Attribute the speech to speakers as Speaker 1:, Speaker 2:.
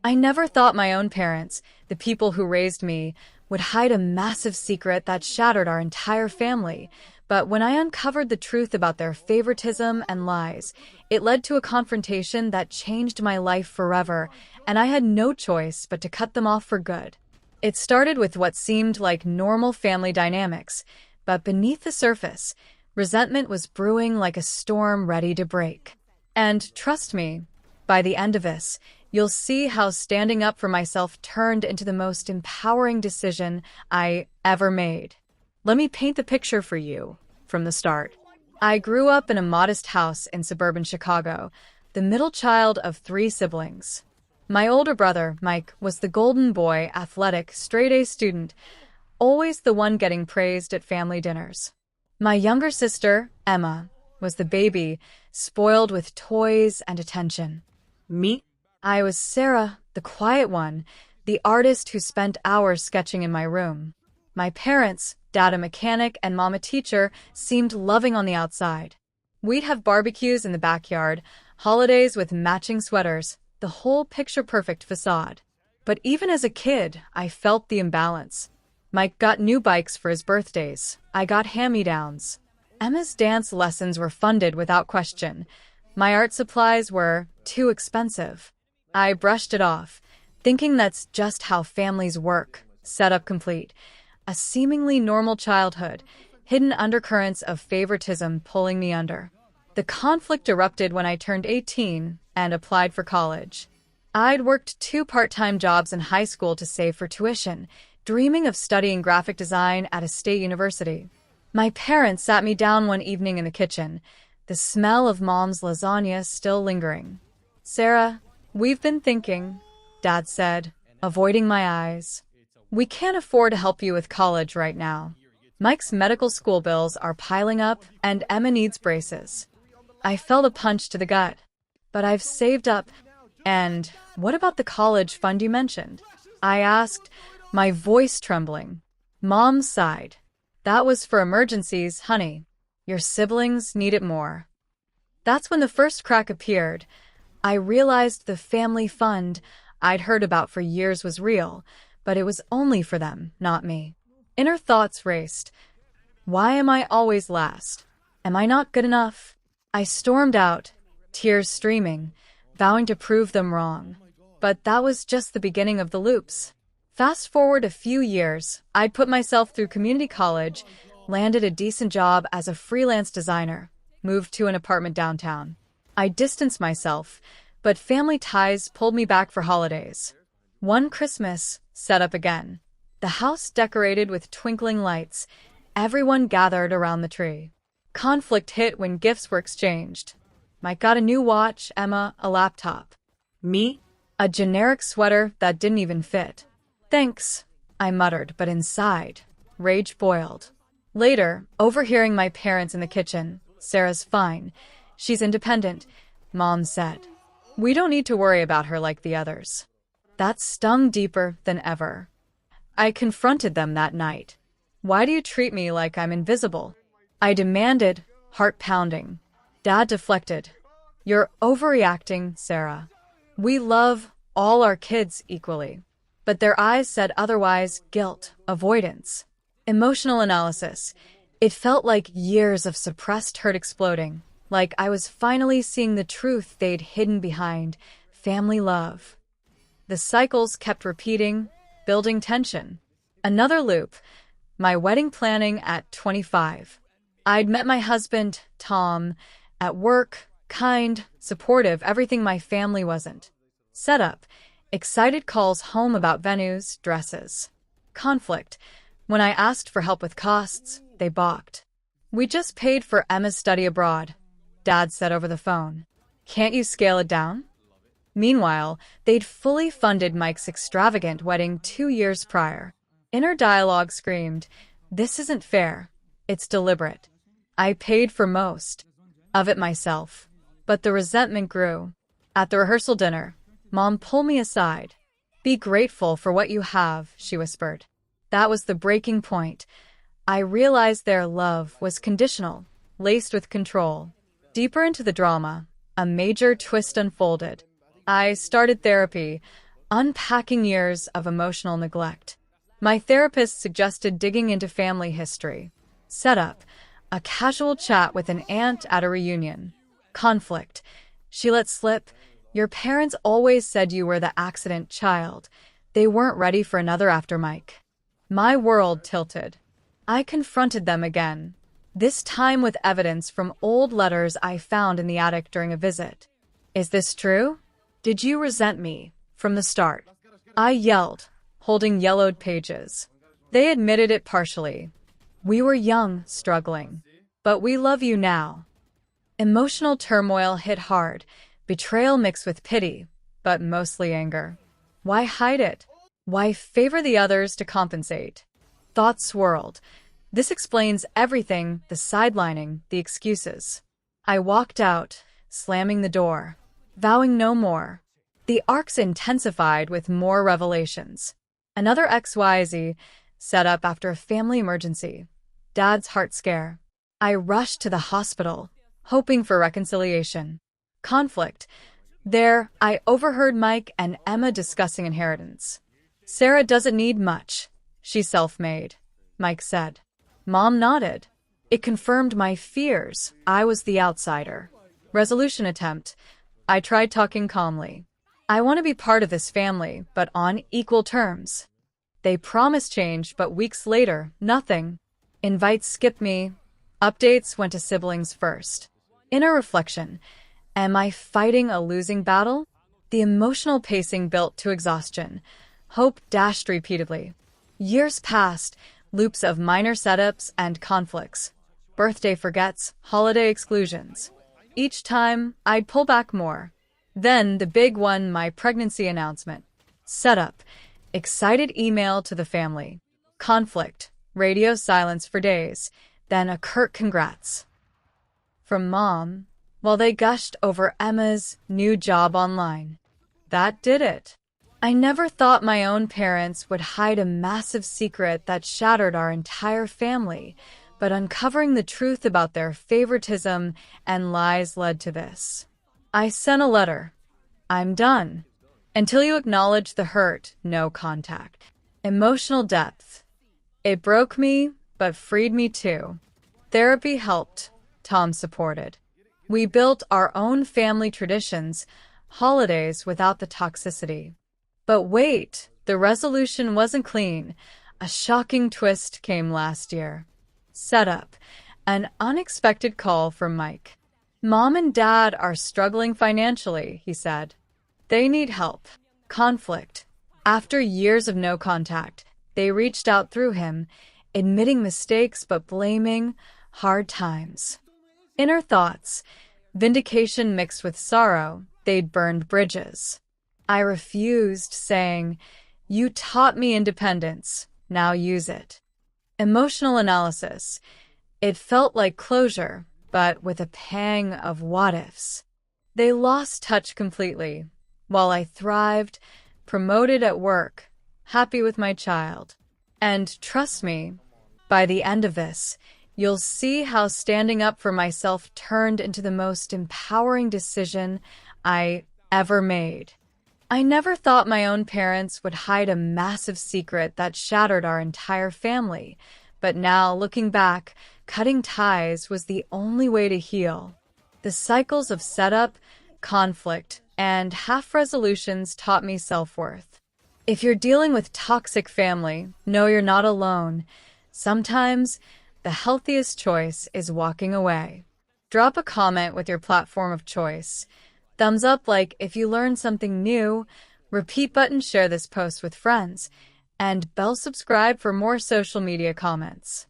Speaker 1: I never thought my own parents, the people who raised me, would hide a massive secret that shattered our entire family. But when I uncovered the truth about their favoritism and lies, it led to a confrontation that changed my life forever, and I had no choice but to cut them off for good. It started with what seemed like normal family dynamics, but beneath the surface, resentment was brewing like a storm ready to break. And trust me, by the end of this, you'll see how standing up for myself turned into the most empowering decision I ever made. Let me paint the picture for you from the start. I grew up in a modest house in suburban Chicago, the middle child of three siblings. My older brother, Mike, was the golden boy, athletic, straight-A student, always the one getting praised at family dinners. My younger sister, Emma, was the baby, spoiled with toys and attention.
Speaker 2: Me?
Speaker 1: I was Sarah, the quiet one, the artist who spent hours sketching in my room. My parents, Dad a mechanic and Mom a teacher, seemed loving on the outside. We'd have barbecues in the backyard, holidays with matching sweaters, the whole picture-perfect facade. But even as a kid, I felt the imbalance. Mike got new bikes for his birthdays. I got hand-me-downs. Emma's dance lessons were funded without question. My art supplies were too expensive. I brushed it off, thinking that's just how families work. Setup complete. A seemingly normal childhood, hidden undercurrents of favoritism pulling me under. The conflict erupted when I turned 18 and applied for college. I'd worked 2 part-time jobs in high school to save for tuition, dreaming of studying graphic design at a state university. My parents sat me down one evening in the kitchen, the smell of Mom's lasagna still lingering. "Sarah, we've been thinking," Dad said, avoiding my eyes. "We can't afford to help you with college right now. Mike's medical school bills are piling up, and Emma needs braces." I felt a punch to the gut. "But I've saved up. And what about the college fund you mentioned?" I asked, my voice trembling. Mom sighed. "That was for emergencies, honey. Your siblings need it more." That's when the first crack appeared. I realized the family fund I'd heard about for years was real, but it was only for them, not me. Inner thoughts raced. Why am I always last? Am I not good enough? I stormed out, tears streaming, vowing to prove them wrong. But that was just the beginning of the loops. Fast forward a few years, I'd put myself through community college, landed a decent job as a freelance designer, moved to an apartment downtown. I distanced myself, but family ties pulled me back for holidays. One Christmas, set up again. The house decorated with twinkling lights. Everyone gathered around the tree. Conflict hit when gifts were exchanged. Mike got a new watch, Emma a laptop.
Speaker 2: Me?
Speaker 1: A generic sweater that didn't even fit. "Thanks," I muttered, but inside, rage boiled. Later, overhearing my parents in the kitchen, "Sarah's fine. She's independent," Mom said. "We don't need to worry about her like the others." That stung deeper than ever. I confronted them that night. "Why do you treat me like I'm invisible?" I demanded, heart pounding. Dad deflected. "You're overreacting, Sarah. We love all our kids equally." But their eyes said otherwise. Guilt, avoidance, emotional analysis. It felt like years of suppressed hurt exploding, like I was finally seeing the truth they'd hidden behind family love. The cycles kept repeating, building tension. Another loop. My wedding planning at 25. I'd met my husband, Tom, at work, kind, supportive, everything my family wasn't. Setup. Excited calls home about venues, dresses. Conflict. When I asked for help with costs, they balked. "We just paid for Emma's study abroad," Dad said over the phone. "Can't you scale it down?" Meanwhile, they'd fully funded Mike's extravagant wedding 2 years prior. Inner dialogue screamed, "This isn't fair. It's deliberate." I paid for most of it myself, but the resentment grew. At the rehearsal dinner, Mom pulled me aside. "Be grateful for what you have," she whispered. That was the breaking point. I realized their love was conditional, laced with control. Deeper into the drama, a major twist unfolded. I started therapy, Unpacking years of emotional neglect. My therapist suggested digging into family history. Setup. A casual chat with an aunt at a reunion. Conflict. She let slip. Your parents always said you were the accident child. They weren't ready for another after Mike. My world tilted. I confronted them again, this time with evidence from old letters I found in the attic during a visit. Is this true? Did you resent me from the start? I yelled, holding yellowed pages. They admitted it partially. We were young, struggling. But we love you now. Emotional turmoil hit hard, betrayal mixed with pity, but mostly anger. Why hide it? Why favor the others to compensate? Thoughts swirled. This explains everything, the sidelining, the excuses. I walked out, slamming the door, vowing no more. The arcs intensified with more revelations. Another XYZ set up after a family emergency. Dad's heart scare. I rushed to the hospital, hoping for reconciliation. Conflict. There, I overheard Mike and Emma discussing inheritance. Sarah doesn't need much. She's self-made, Mike said. Mom nodded. It confirmed my fears. I was the outsider. Resolution attempt. I tried talking calmly. I want to be part of this family, but on equal terms. They promised change, but weeks later, nothing. Invites skipped me. Updates went to siblings first. Inner reflection. Am I fighting a losing battle? The emotional pacing built to exhaustion. Hope dashed repeatedly. Years passed, loops of minor setups and conflicts. Birthday forgets, holiday exclusions. Each time, I'd pull back more. Then, the big one, my pregnancy announcement. Setup. Excited email to the family. Conflict. Radio silence for days. Then a curt congrats. From Mom, while they gushed over Emma's new job online. That did it. I never thought my own parents would hide a massive secret that shattered our entire family, but uncovering the truth about their favoritism and lies led to this. I sent a letter. I'm done. Until you acknowledge the hurt, no contact. Emotional depth. It broke me, but freed me too. Therapy helped. Tom supported. We built our own family traditions, holidays without the toxicity. But wait, the resolution wasn't clean. A shocking twist came last year. Setup. An unexpected call from Mike. Mom and Dad are struggling financially, he said. They need help. Conflict. After years of no contact, they reached out through him, admitting mistakes but blaming hard times. Inner thoughts. Vindication mixed with sorrow. They'd burned bridges. I refused, saying, "You taught me independence. Now use it." Emotional analysis. It felt like closure, but with a pang of what-ifs. They lost touch completely, while I thrived, promoted at work, happy with my child. And trust me, by the end of this, you'll see how standing up for myself turned into the most empowering decision I ever made. I never thought my own parents would hide a massive secret that shattered our entire family, but now, looking back, cutting ties was the only way to heal. The cycles of setup, conflict, and half-resolutions taught me self-worth. If you're dealing with toxic family, know you're not alone. Sometimes, the healthiest choice is walking away. Drop a comment with your platform of choice. Thumbs up like if you learned something new, repeat button share this post with friends, and bell subscribe for more social media comments.